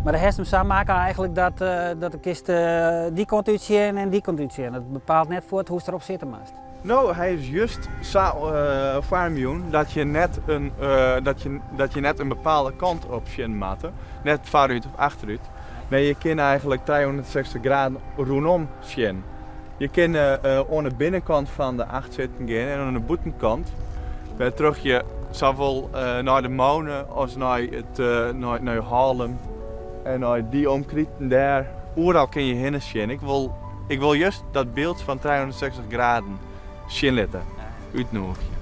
Maar de heeft hem zo maken eigenlijk dat de kist die kant uitzien en die kant uitzien. Dat bepaalt net voor het hoe het erop zitten moest. Nou, hij is juist zo farmioen dat je net een bepaalde kant op zien moet. Net vooruit of achteruit. Nee, je kan eigenlijk 360 graden rondom zien. Je kan aan de binnenkant van de acht zitten gaan en aan de buitenkant terug je zowel naar de Monen als naar Haarlem en naar die omkrieten daar. Overal kun je heen zien. Ik wil juist dat beeld van 360 graden zien laten uitnodigen.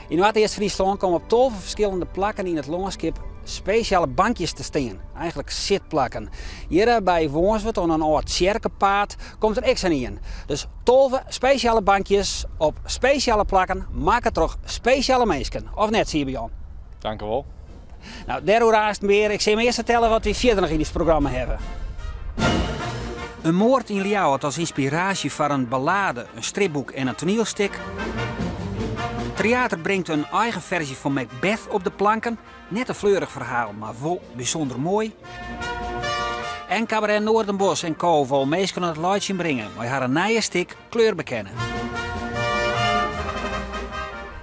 In Noord-Eerst-Friesland komen op 12 verschillende plekken in het landschap speciale bankjes te staan. Eigenlijk zitplakken. Hier bij Woonswerd aan een oud kerkenpaad komt er extra in. Dus 12 speciale bankjes op speciale plekken maken toch speciale mensen. Of net, zie je Jan? Dank u wel. Nou, daarover meer. Ik zal me eerst vertellen wat we verder nog in dit programma hebben. Een moord in Ljouwert als inspiratie voor een ballade, een stripboek en een toneelstuk. Theater brengt een eigen versie van Macbeth op de planken. Net een fleurig verhaal, maar wel bijzonder mooi. En Cabaret Noordenbos en Co. vol meestal het licht brengen. Wij haar een nieuwe stuk kleur bekennen.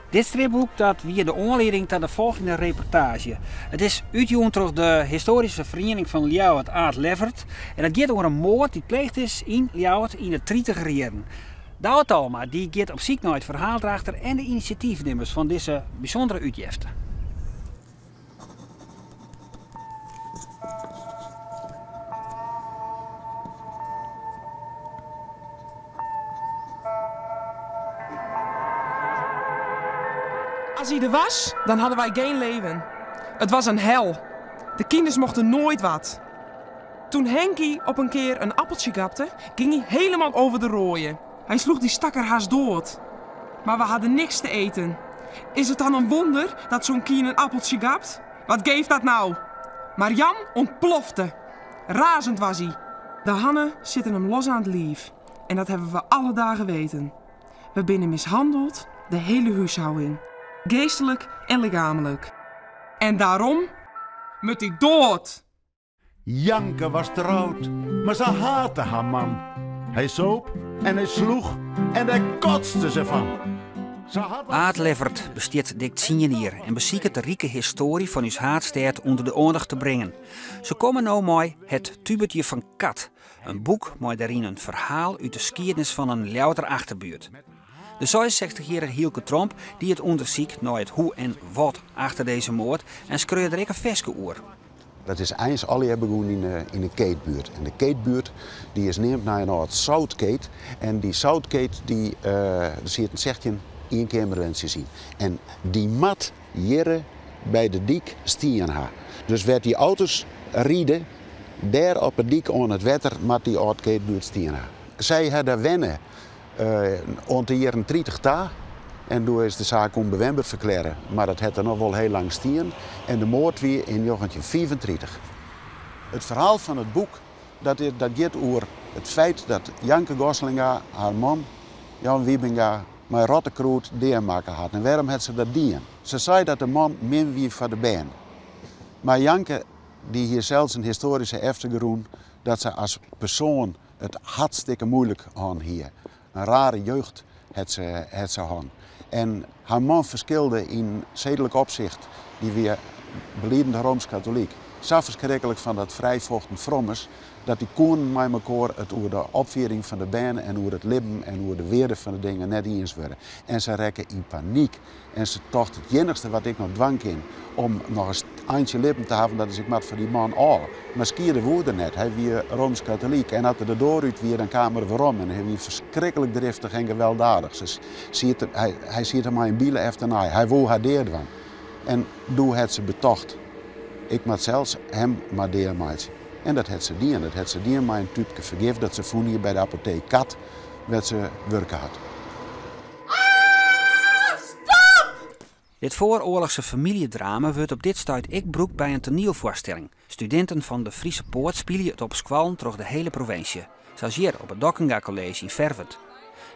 Dit stripboek dat weer de aanleiding tot de volgende reportage. Het is uitgevoerd door de historische vereniging van Ljouwert Aad Levert. En het gaat over een moord die gepleegd is in Ljouwert in de 30 jaren. Douwe Talma die gaat op zoek naar het verhaaldrager en de initiatiefnemers van deze bijzondere uitgifte. Als hij er was, dan hadden wij geen leven. Het was een hel. De kinders mochten nooit wat. Toen Henkie op een keer een appeltje gapte, ging hij helemaal over de rooien. Hij sloeg die stakker haast dood. Maar we hadden niks te eten. Is het dan een wonder dat zo'n kind een appeltje gapt? Wat geeft dat nou? Maar Jan ontplofte. Razend was hij. De hannen zitten hem los aan het lief. En dat hebben we alle dagen weten. We binnen mishandeld, de hele huishouding. Geestelijk en lichamelijk. En daarom moet hij dood. Janke was trouwd, maar ze haatte haar man. Hij zoop en hij sloeg en daar kotste ze van. Aad Levert besteedt dik 10 jaar en beziekt de rieke historie van uw haatstad onder de aandacht te brengen. Ze komen nou mooi Het Tubetje van Kat, een boek met daarin een verhaal uit de geschiedenis van een Ljouwerter achterbuurt. De 66-jarige Hielke Tromp die het onderzoekt naar het hoe en wat achter deze moord en schreeuwt er ook een veske oer. Dat is eens al die begonnen in de Keetbuurt. En de Keetbuurt die is neemt naar een oud zoutkeet. En die zoutkeet die zit een zegje in kamerwensen zien. En die mat hier bij de dik stien haar. Dus werd die auto's rieden, daar op het dik aan het wetter, mat die oud Keetbuurt stien haar. Zij hadden wennen ont de jaren 30 ta. En toen is de zaak onbewendbaar verklaren. Maar dat had er nog wel heel lang stien. En de moord weer in 1934. Het verhaal van het boek dat gaat over het feit dat Janke Goslinga, haar man, Jan Wiebinga, met rottekroet deermaken had. En waarom had ze dat dien? Ze zei dat de man min wie van de band. Maar Janke, die hier zelfs een historische achtergrond, dat ze als persoon het hartstikke moeilijk had hier. Een rare jeugd had ze had. En haar man verschilde in zedelijk opzicht, die weer believende Rooms-Katholiek. Zo verschrikkelijk van dat vrijvochten frommes, dat die konden met elkaar het over de opvering van de benen en over het lippen en over de weerde van de dingen net eens worden. En ze rekken in paniek. En ze dacht het enigste wat ik nog dwang in om nog eens eindje lippen te hebben, dat is ik mat voor die man al. Maar skierde woorde net. Hij weer Rooms-Katholiek en had er de deur uit weer een kamer waarom. En hij was verschrikkelijk driftig en gewelddadig. Dus hij ziet hem maar in bielen achterna. Hij wou haar deerdwan. En toen had ze betocht. Ik moet zelfs hem maar deermaatje. En dat had ze dien. Dat had ze dien met een tubje vergif dat ze voelde hier bij de apotheek Kat, waar ze werken had. Dit vooroorlogse familiedrama wordt op dit stuit ik broek bij een toneelvoorstelling. Studenten van de Friese Poort spelen het op squallen door de hele provincie. Zoals hier op het Dokkenga College in Vervet.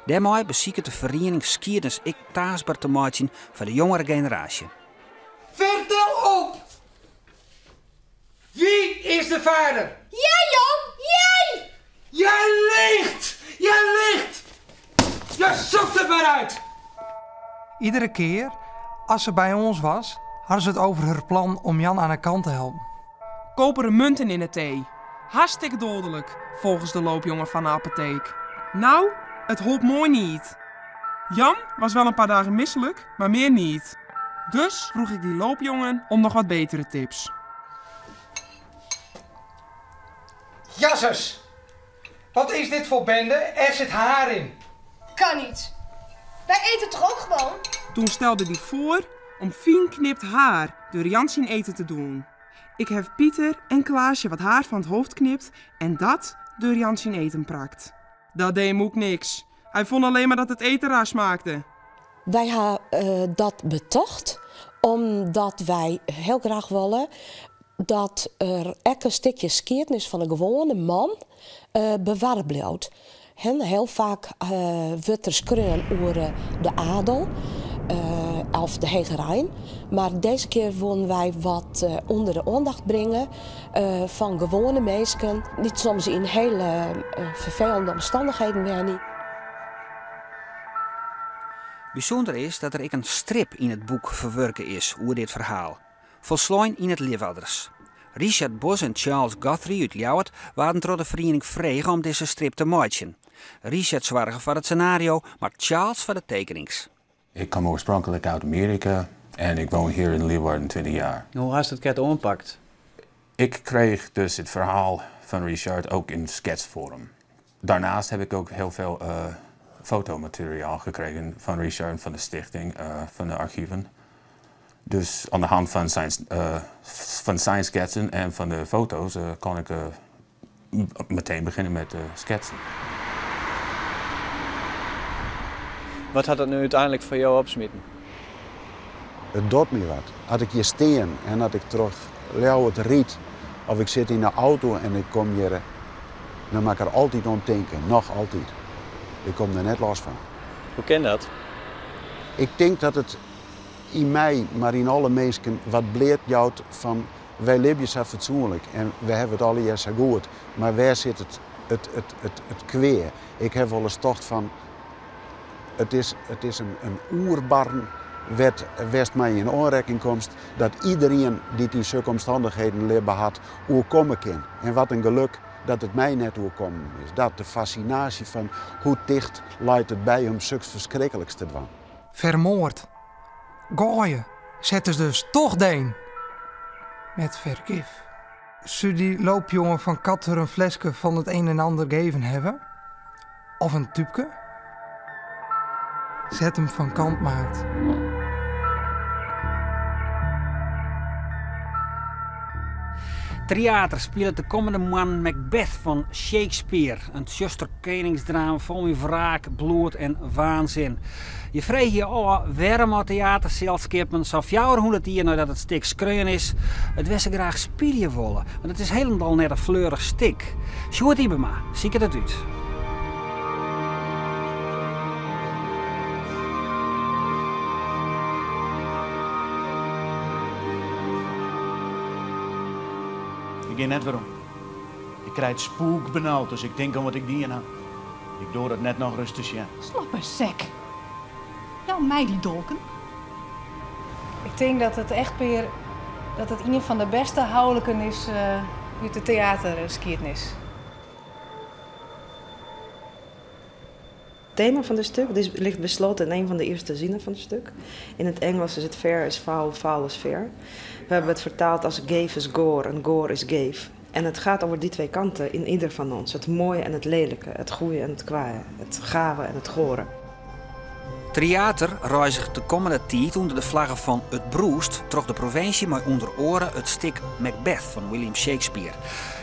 Daarmee beziekt de vereniging Skierders ik taasbaar te maken voor de jongere generatie. Vertel op! Wie is de vader? Jij, Jan! Jij! Jij liegt! Jij liegt! Je zoekt het maar uit! Iedere keer als ze bij ons was, hadden ze het over haar plan om Jan aan de kant te helpen. Koperen munten in de thee. Hartstikke dodelijk, volgens de loopjongen van de apotheek. Nou, het holp mooi niet. Jan was wel een paar dagen misselijk, maar meer niet. Dus vroeg ik die loopjongen om nog wat betere tips. Jassers! Wat is dit voor bende? Er zit haar in. Kan niet. Wij eten toch ook gewoon? Toen stelde hij voor om fijn knipt haar door Jan zijn eten te doen. Ik heb Pieter en Klaasje wat haar van het hoofd knipt en dat door Jan zijn eten prakt. Dat deed hem ook niks. Hij vond alleen maar dat het eten raar smaakte. Wij hebben dat betocht omdat wij heel graag willen dat er ook een stukje geschiedenis van een gewone man bewaard blijft. Heel vaak wordt er schreeuwen over de adel of de hegerijn. Maar deze keer willen wij wat onder de aandacht brengen van gewone mensen. Niet soms in hele vervelende omstandigheden werden. Bijzonder is dat er ook een strip in het boek verwerken is over dit verhaal. Volslijn in het Leeuwarders. Richard Bos en Charles Guthrie uit Ljouwert waren door de vereniging vregen om deze strip te maken. Richard zorgde voor het scenario, maar Charles voor de tekenings. Ik kom oorspronkelijk uit Amerika en ik woon hier in Leeuwarden 20 jaar. Hoe hast het ket aanpakt? Ik kreeg dus het verhaal van Richard ook in schetsvorm. Daarnaast heb ik ook heel veel fotomateriaal gekregen van Richard en van de stichting, van de archieven. Dus aan de hand van zijn schetsen en van de foto's kon ik meteen beginnen met schetsen. Wat had dat nu uiteindelijk voor jou opsmitten? Het doet me wat. Als ik hier steen en dat ik terug Ljouwert riet, of ik zit in een auto en ik kom hier, dan maak ik er altijd aan denken, nog altijd. Ik kom er net los van. Hoe ken dat? Ik denk dat het in mij, maar in alle mensen, wat bleert jouwt van wij leven zo fatsoenlijk en we hebben het alle jaar zo goed, maar waar zit het kweer? Ik heb wel eens tocht van, het is een oerbarn werd mij in aanraking komt dat iedereen die die zulke omstandigheden leven had, oorkomen kan. En wat een geluk dat het mij net oorkomen is. Dat de fascinatie van hoe dicht leidt het bij om zulks verschrikkelijks te doen. Vermoord. Gooien. Zetten ze dus toch deen. Met vergif. Zou die loopjongen van Katter een flesje van het een en ander geven hebben? Of een tubke? Zet hem van kant maakt. Theater speelt de komende man Macbeth van Shakespeare. Een zusterkeningsdrama vol met wraak, bloed en waanzin. Je vreeg je al waarom het theaterzelskappen zo'n 400 jaar nadat het stuk schreeuwen is, het wist graag spelen willen. Want het is helemaal net een fleurig stuk. Sjoerd Ibema, zie ik het uit. Ik ga net waarom. Ik krijg het spook benauwd, dus ik denk aan wat ik die aan. Ik doe dat net nog rustig, ja. Slappe sek. Jou mij die dolken. Ik denk dat het echt weer dat het een van de beste houdelijken is uit de theatergeschiedenis. Het thema van het stuk ligt besloten in een van de eerste zinnen van het stuk. In het Engels is het fair is foul, foul is fair. We hebben het vertaald als gave is gore en gore is gave. En het gaat over die twee kanten in ieder van ons. Het mooie en het lelijke, het goede en het kwaaie, het gave en het gore. Theater reizigt de komende tijd onder de vlaggen van Het Broest trok de provincie maar onder oren het stuk Macbeth van William Shakespeare.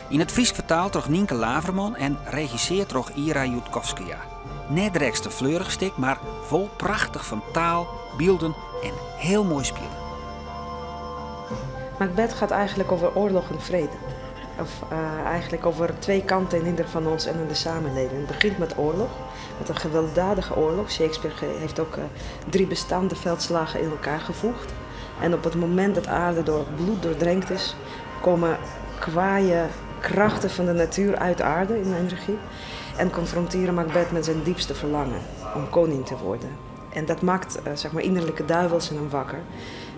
In het Fries vertaald door Nienke Laverman en regisseerd door Ira Jutkovskia. Net direct een fleurig stuk, maar vol prachtig van taal, beelden en heel mooi spelen. Macbeth gaat eigenlijk over oorlog en vrede. Of eigenlijk over twee kanten in ieder van ons en in de samenleving. Het begint met oorlog, met een gewelddadige oorlog. Shakespeare heeft ook 3 bestaande veldslagen in elkaar gevoegd. En op het moment dat aarde door bloed doordrenkt is, komen kwaaie krachten van de natuur uitaarden in mijn regie. En confronteren Macbeth met zijn diepste verlangen om koning te worden. En dat maakt zeg maar innerlijke duivels in hem wakker.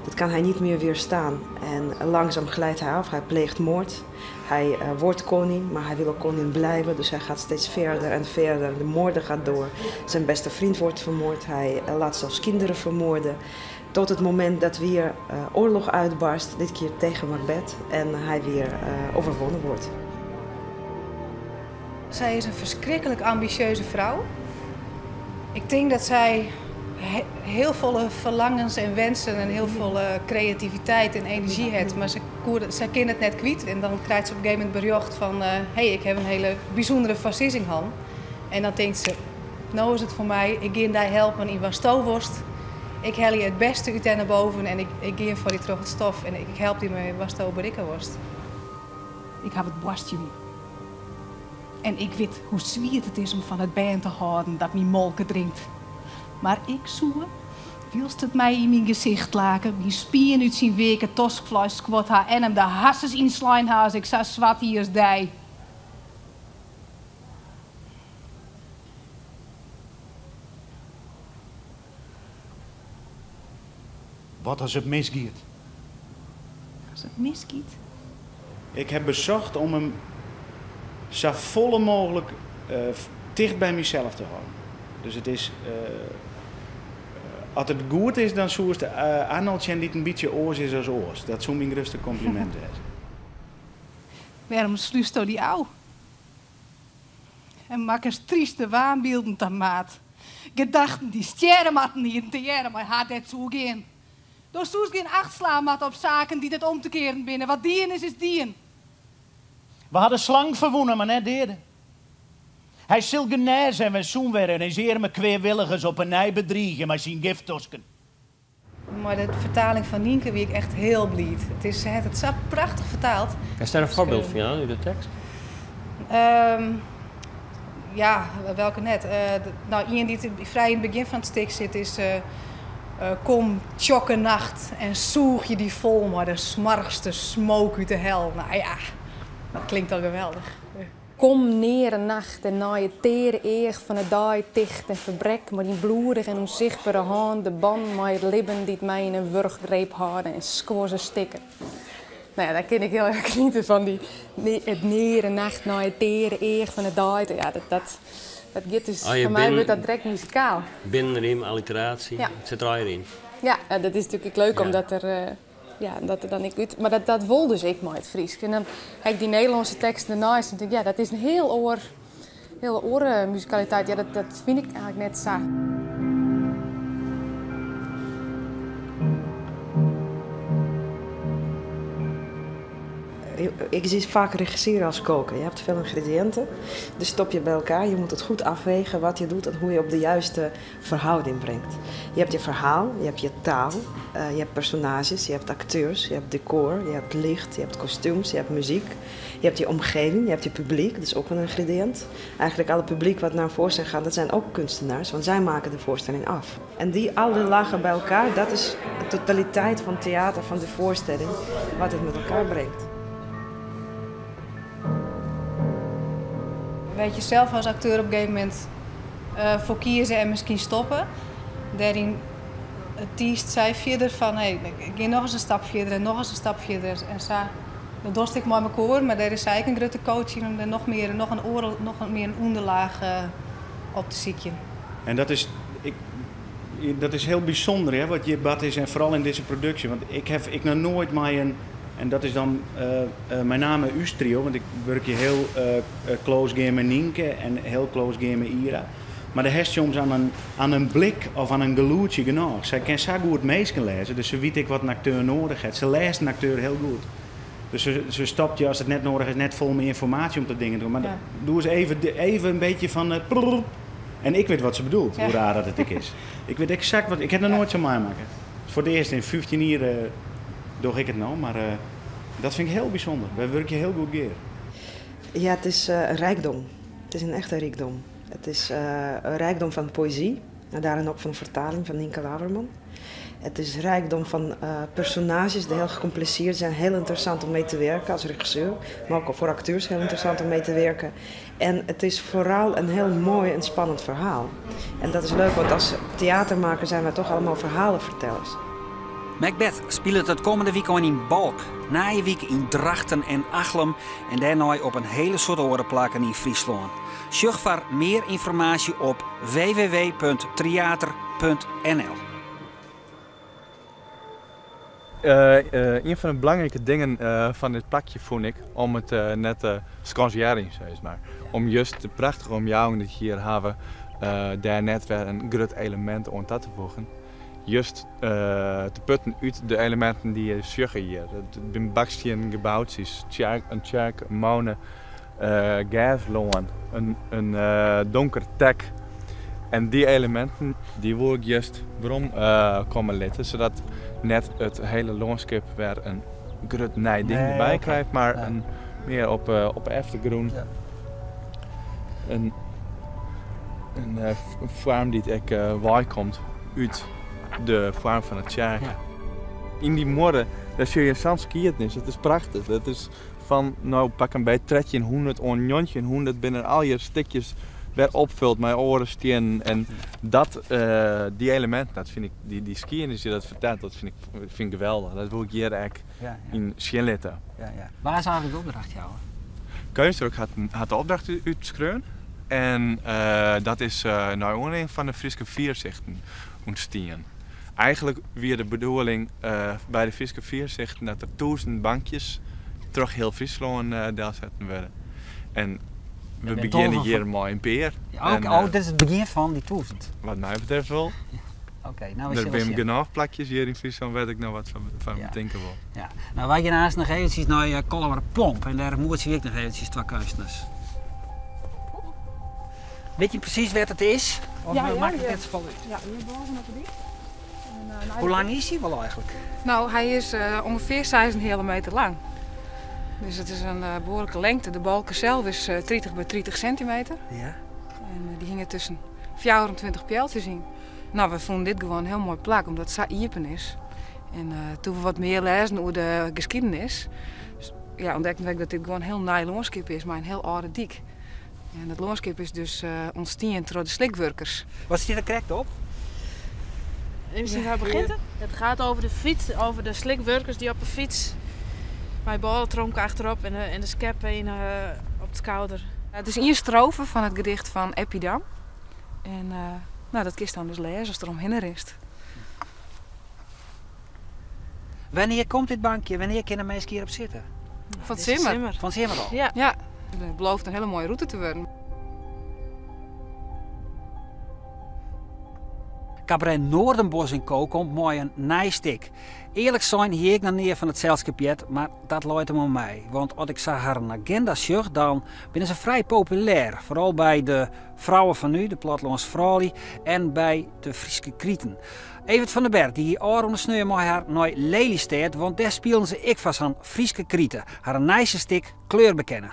Dat kan hij niet meer weerstaan. En langzaam glijdt hij af, hij pleegt moord. Hij wordt koning, maar hij wil ook koning blijven. Dus hij gaat steeds verder en verder. De moorden gaat door. Zijn beste vriend wordt vermoord. Hij laat zelfs kinderen vermoorden. Tot het moment dat weer oorlog uitbarst. Dit keer tegen Macbeth. En hij weer overwonnen wordt. Zij is een verschrikkelijk ambitieuze vrouw. Ik denk dat zij heel volle verlangens en wensen en heel volle creativiteit en energie heeft. Maar ze kan het net kwijt en dan krijgt ze op een gegeven moment bericht van hey, ik heb een hele bijzondere fascisme gehad. En dan denkt ze, nou is het voor mij, ik ga daar helpen in wat stoofworst. Ik hel je het beste uit naar boven en ik ga voor die terug het stof en ik help die met wat stof berikken worst. Ik heb het borstje. En ik weet hoe zwier het is om van het been te houden dat mijn molke drinkt. Maar ik zoe, wilst het mij in mijn gezicht laken, mijn spieren uit zijn weken toskvlees squat haar en hem de hasses in slijn haar als ik zo zwart hier als die. Wat als het misgiet? Als het misgiet? Ik heb bezocht om hem zo volle mogelijk dicht bij mezelf te houden. Dus het is, als het goed is, dan zou het Arnoldje niet een beetje oors is als oors. Dat zou mijn grootste compliment zijn. Waarom sluist u die ouw? En maak eens trieste waanbeelden te maat. Gedachten die sterrenmatten hier te jaren, maar had het zo gaan. Door soes geen acht slaan mat op zaken die dit om te keren binnen. Wat dien is dien. We hadden slang verwonnen, maar net deden. Hij zal genezen en we zoen werden en zeer me kweerwilligers op een nij bedriegen met zijn gifttosken. Maar de vertaling van Nienke wie ik echt heel blied. Ze heeft het zo prachtig vertaald. Is daar een voorbeeld van jou, de tekst? Ja, welke net? Iemand die vrij in het begin van het stuk zit is... kom, tjokke nacht en zoeg je die vol, maar de smargste smook uit de hel. Nou ja, dat klinkt al geweldig. Kom neer een nacht en na je tere eeg van de dag ticht en verbrek, maar die bloedige en onzichtbare hand, de band met lippen die mij in een wurggreep hadden en squoze stikken. Nou ja, daar ken ik heel erg genieten van, het neer een nacht na je tere eeg van de dag. Ja, dat gaat dus, voor mij wordt dat direct muzikaal. Binnenriem, alliteratie, ja. Het zit er in. Ja, dat is natuurlijk leuk omdat er... dat er dan ik uit. Maar dat wil dus ik maar het Fries. En dan heb ik die Nederlandse tekst ernaast en denk ja, dat is een heel oor musicaliteit. Ja, dat vind ik eigenlijk net zo. Ik zie vaak regisseren als koken. Je hebt veel ingrediënten, dus stop je bij elkaar. Je moet het goed afwegen wat je doet en hoe je op de juiste verhouding brengt. Je hebt je verhaal, je hebt je taal, je hebt personages, je hebt acteurs, je hebt decor, je hebt licht, je hebt kostuums, je hebt muziek. Je hebt je omgeving, je hebt je publiek, dat is ook een ingrediënt. Eigenlijk alle publiek wat naar een voorstelling gaat, dat zijn ook kunstenaars, want zij maken de voorstelling af. En die alle lagen bij elkaar, dat is de totaliteit van theater, van de voorstelling, wat het met elkaar brengt. Weet je zelf als acteur op een gegeven moment voor kiezen en misschien stoppen. Daarin tiest zij verder van hey, ik ga nog eens een stap verder en nog eens een stap verder. En zo, dat dorst ik maar mijn koor, maar daar is eigenlijk een grote coaching om er nog meer een onderlaag op te zieken. En dat is heel bijzonder hè, wat je bad is en vooral in deze productie. Want ik nog nooit maar en dat is dan mijn naam is Ustrio, want ik werk hier heel close game met Nienke en heel close game met Ira. Maar de heeft soms aan een blik of aan een geluidje genoeg. Zij kan zo goed meesken lezen, dus ze weet ik wat een acteur nodig heeft. Ze leest een acteur heel goed. Dus ze stopt je als het net nodig is, net vol met informatie om te dingen te doen. Maar ja. Doe eens even een beetje van en ik weet wat ze bedoelt, hoe raar dat het is. Ik weet exact wat, ik heb er nooit zo meemaken. Voor het eerst in 15 jaar doe ik het nou, maar dat vind ik heel bijzonder. Wij werken heel goed gear. Ja, het is een rijkdom. Het is een echte rijkdom. Het is een rijkdom van poëzie en daarin ook van vertaling van Nienke Laverman. Het is rijkdom van personages die heel gecompliceerd zijn. Heel interessant om mee te werken als regisseur. Maar ook voor acteurs heel interessant om mee te werken. En het is vooral een heel mooi en spannend verhaal. En dat is leuk, want als theatermaker zijn wij toch allemaal verhalenvertellers. Macbeth speelt het komende weekend in Balk. Na je week in Drachten en Achlem en daarna op een hele soort orenplakken in Friesland. Zoek voor meer informatie op www.theater.nl. Een van de belangrijke dingen van dit plakje vond ik om het net scansjaren, zeg maar. Om juist de prachtige omjouwing die hier hebben, daar net weer een groot element aan te voegen. Juist te putten uit de elementen die je ziet hier. Het zijn bakstenen gebouwd, een tjerk, een molen, gasloon, een donker tek. En die elementen die wil ik juist waarom komen letten, zodat net het hele landschap weer een groot ding erbij krijgt, maar een, meer op achtergrond. Ja. Een vorm die ik komt uit de vorm van het jaar. Ja. In die modder, daar zie je Sanskiertnis. Het is prachtig. Het is van, nou pak een beetje 1300 on 1900 binnen al je stukjes weer opvult met orensteen en dat, die elementen, dat vind ik, die skiën als je dat vertelt, dat vind ik geweldig. Dat wil ik hier eigenlijk in zien letten. Ja. Waar is eigenlijk de opdracht jou? Kunstdruk had de opdracht uitgeschreven en dat is nou een van de Frieske Vierzichten ontstaan. Eigenlijk weer de bedoeling bij de Frieske Vierzichten dat er 1000 bankjes terug heel Friesland neerzetten worden. En we beginnen hier maar in Peer. Ja, dit is het begin van die 1000. Wat mij betreft wel. Oké, nou er zijn genoeg plakjes hier in Friesland waar ik nog wat van bedenken wil. Ja. Nou, wij gaan naast nog eventjes naar Collemar Pomp en daar moet je ook nog eventjes twee kunstenaars. Weet je precies wat het is? Of maakt het net van uit? Ja, hier boven op de dik. Hoe lang is hij wel eigenlijk? Nou, hij is ongeveer 6,5 meter lang. Dus het is een behoorlijke lengte. De balken zelf is 30 bij 30 centimeter. Ja. En die gingen tussen 24 pijltjes in. Nou, we vonden dit gewoon een heel mooi plak, omdat het zo iepen is. En toen we wat meer lezen over de geschiedenis, ontdekten we dat dit gewoon een heel naai landschap is, maar een heel oude dik. En dat landschap is dus ontstaan door de slikwerkers. Wat staat er correct op? Even waar begint het? Het gaat over de fiets, over de slikwerkers die op de fiets bij balentronk achterop en de skep heen op de schouder. Het is een strofe van het gedicht van Epidam. En dat kun je dan dus lezen als het eromheen is. Wanneer komt dit bankje? Wanneer kunnen mensen hierop zitten? Van het Zimmer. Van het Zimmer al? Ja. Het belooft een hele mooie route te worden. Cabaret Noordenbos in Co komt mooi een nijstik. Eerlijk zijn, hier ik nog neer van het zelfskapjet, maar dat looit hem om mij. Want als ik zag haar een agenda zag, dan binnen ze vrij populair. Vooral bij de vrouwen van nu, de plattelands vrouwen, en bij de Frieske Krieten. Evert van den Berg, die hier oor onder sneur met haar naar Lelystad, want daar spelen ze ik vast aan Frieske Krieten. Haar nijse stik kleur bekennen.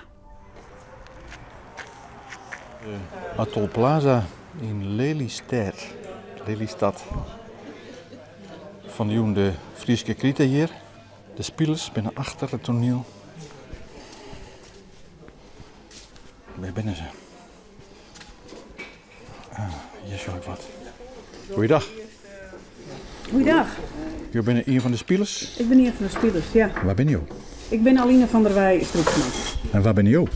Atoll Plaza in Lelystad. Lelystad. Van de Frieske Krieten hier. De spelers binnen achter het toneel. Waar binnen ze? Hier zie ik wat. Goeiedag. Goeiedag. Je bent een van de spelers? Ik ben een van de spelers, ja. Waar ben je? Ik ben Aline van der Wij, stroepsman. En waar ben je? Ik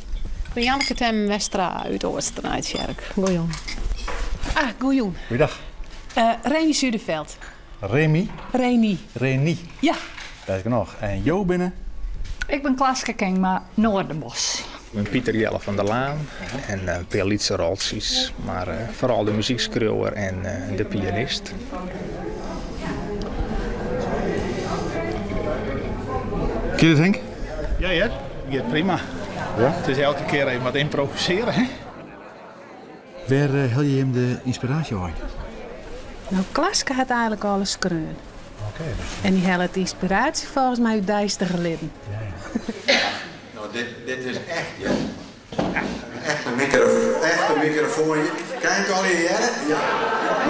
ben Janneke Tem Westra uit Oosten uit Sjerk. Goeien. Goeien. Goeiedag. Reni Zuiderveld. Remy? Reni. Ja. Dat is genoeg. En jou binnen? Ik ben Klaske Kengma, Noordenbos. Ik ben Pieter Jelle van der Laan en veel liedse rolsies, maar vooral de muziekschreeuwer en de pianist. Kun je het, Henk? Ja, gaat prima. Ja? Het is elke keer even wat improviseren, hè? Waar haal je hem de inspiratie uit? Nou, Klaske had eigenlijk alles skreun. Oké. En die had de inspiratie volgens mij uit Dijster geleden. Nou, dit is echt, ja. Echt een microfoon. Kan je het al hier? Ja,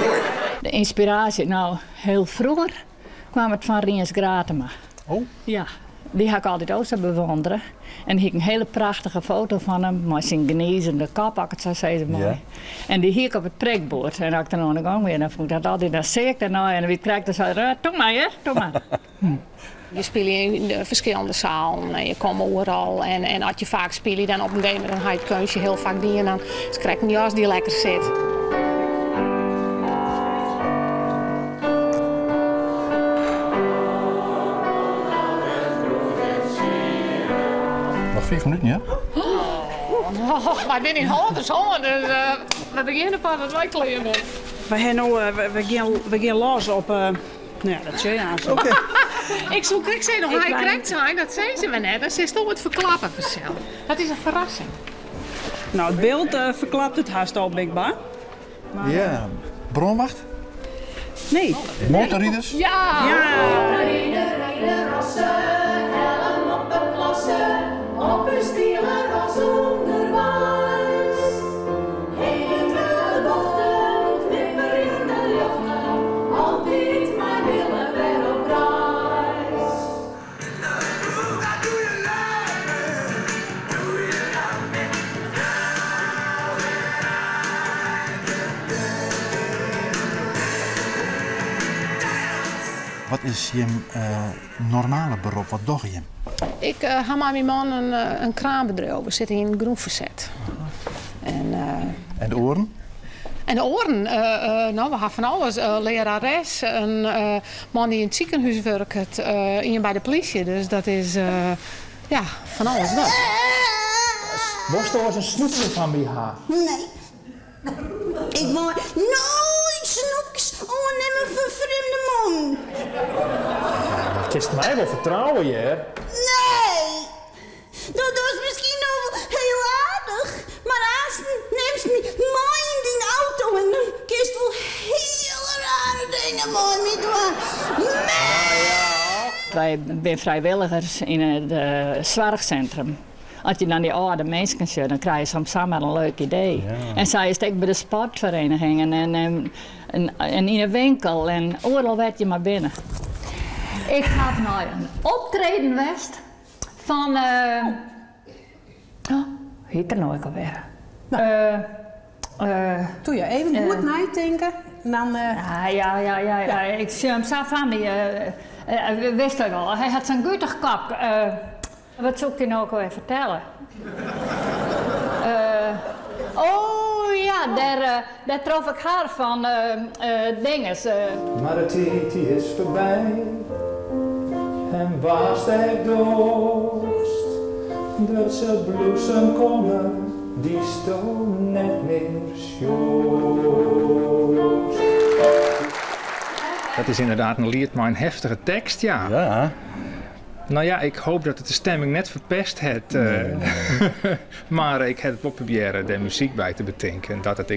mooi. De inspiratie, nou, heel vroeger. kwam het van Riens Gratema. Oh? Ja, die ga ik altijd ook zo bewonderen. En hier heb ik een hele prachtige foto van hem, met zijn genezende kap, als ik het zo zeggen mooi. Ja. En die hier ik op het prikbord. En als ik dan aan de gang ben, dan vond ik dat altijd, dan zie ik dat nou en wie krijgt dan zo, toch maar hè, toch maar. Je speelt in de verschillende zalen en je komt overal. En als je vaak speelt, dan op een game dan ga je het keusje heel vaak die en dan krijg je een jas die lekker zit. Nog 5 minuten, ja? Oh, maar dit in Holland is Holland, dus we beginnen pas dat wij klaar zijn. We gaan los op... nou ja, dat zie je aan. Oké. Ik zei nog, hij krijgt zijn, dat zei ze me net. Dat is toch het verklappen vanzelf. Dat is een verrassing. Nou, het beeld verklapt het haast al blijkbaar. Maar, Ja. Bronwacht? Nee. Motorrieders? Ja! Rijden rossen, helm op de klasse, op een stieler als onderwijs. Hele bochten, knipper in de lucht, altijd maar willen weer op reis. Wat is je normale beroep? Wat doe je? Ik heb met mijn man een kraambedrijf. We zitten in Groenverzet. En de oren? En de oren, nou, we hebben van alles. Lerares, een man die in het ziekenhuis werkt, iemand bij de politie. Dus dat is ja, van alles wat. Was er een snoepje van bij haar? Nee. Ik wil nooit snoepjes aannemen van vreemde man. Dat is mij wel vertrouwen, je. Nee. Dat is misschien nog wel heel aardig. Maar als neemt me mooi in die auto en dan kist wel hele rare dingen mooi mee doen. Nee. Wij zijn vrijwilligers in het zorgcentrum. Als je dan die oude mensen ziet, dan krijg je soms samen een leuk idee. Ja. En zij is ook bij de sportverenigingen en in een winkel en overal werd je maar binnen. Ik ga naar een optreden west van... hoe heet er nou ook alweer? Doe je even goed nadenken en dan... Ja. Ik zie hem zo van die... wist ik al, hij had zo'n gutig kap. Wat zou ik je nou ook alweer vertellen? Oh ja, daar trof ik haar van dinges. Maar de tijd is voorbij. En waar sterk dorst. Dat ze bloesem komen, die stoom net meer sjoest. Dat is inderdaad een lied, maar een heftige tekst, ja. Ja. Nou ja, ik hoop dat het de stemming net verpest heeft. Maar ik heb het wel proberen de muziek bij te bedenken. En dat het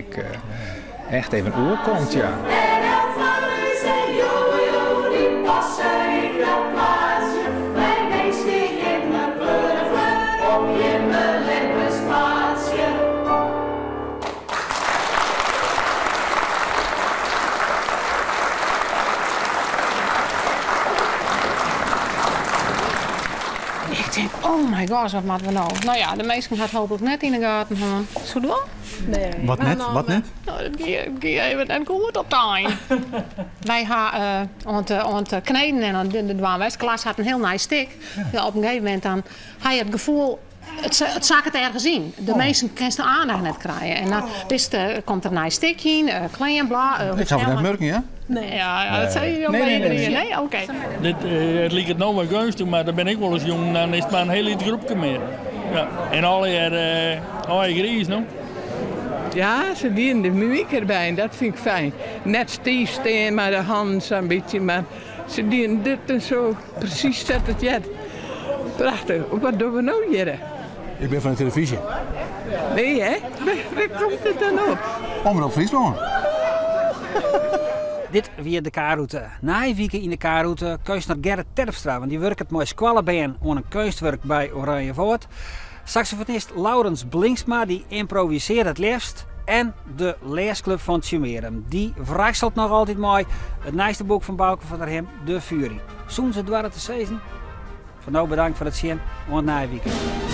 echt even oor komt, ja. En elk van u zijn jongen, die passen in dat plaatsje. Wij wezen in mijn burger, op je mijn spaatsje. Ik denk, oh my god, wat moeten we nou? Nou ja, de meesten gaat hopelijk net in de gaten gaan. Zo wel? Nee. Wat net? Wat net? Nou, dat ga even en goed op tijd. Wij gaan aan het kneden en de Dwaanwestklas had een heel nice stick. Ja. Op een gegeven moment dan had je het gevoel, het zag het ergens in. De meesten kunnen de aandacht net krijgen. En dan komt er een nice stick in, klein bla. Ik ga van net merken, ja? Nee, ja, dat zei je wel nee, beter. nee. Nee, oké. Het lijkt het nou wel gunstig, maar dan ben ik wel eens jong, dan is het maar een hele groepje meer. Ja. En al je gries, no? Ja, ze dienen de mimiek erbij en dat vind ik fijn. Net stief staan, maar de hand een beetje, maar ze dienen dit en zo. Precies zet het jet. Prachtig. Wat doen we nou hier? Ik ben van de televisie. Nee, hè? Waar komt het dan op? Omroep Friesland. Dit weer de K-route. Na een week in de K-route keus naar Gerrit Terpstra, want die werkt het mooi squallenbeen aan een kunstwerk bij Oranjevoort. Saxofonist Laurens Blinksma die improviseert het liefst. en de leesclub van Tjumerum. Die wrakselt nog altijd mooi. Het nieuwste boek van Bouke van der Hem, De Fury. Soms het dwarren te sezen. Voor nou bedankt voor het zien. En het na weekend.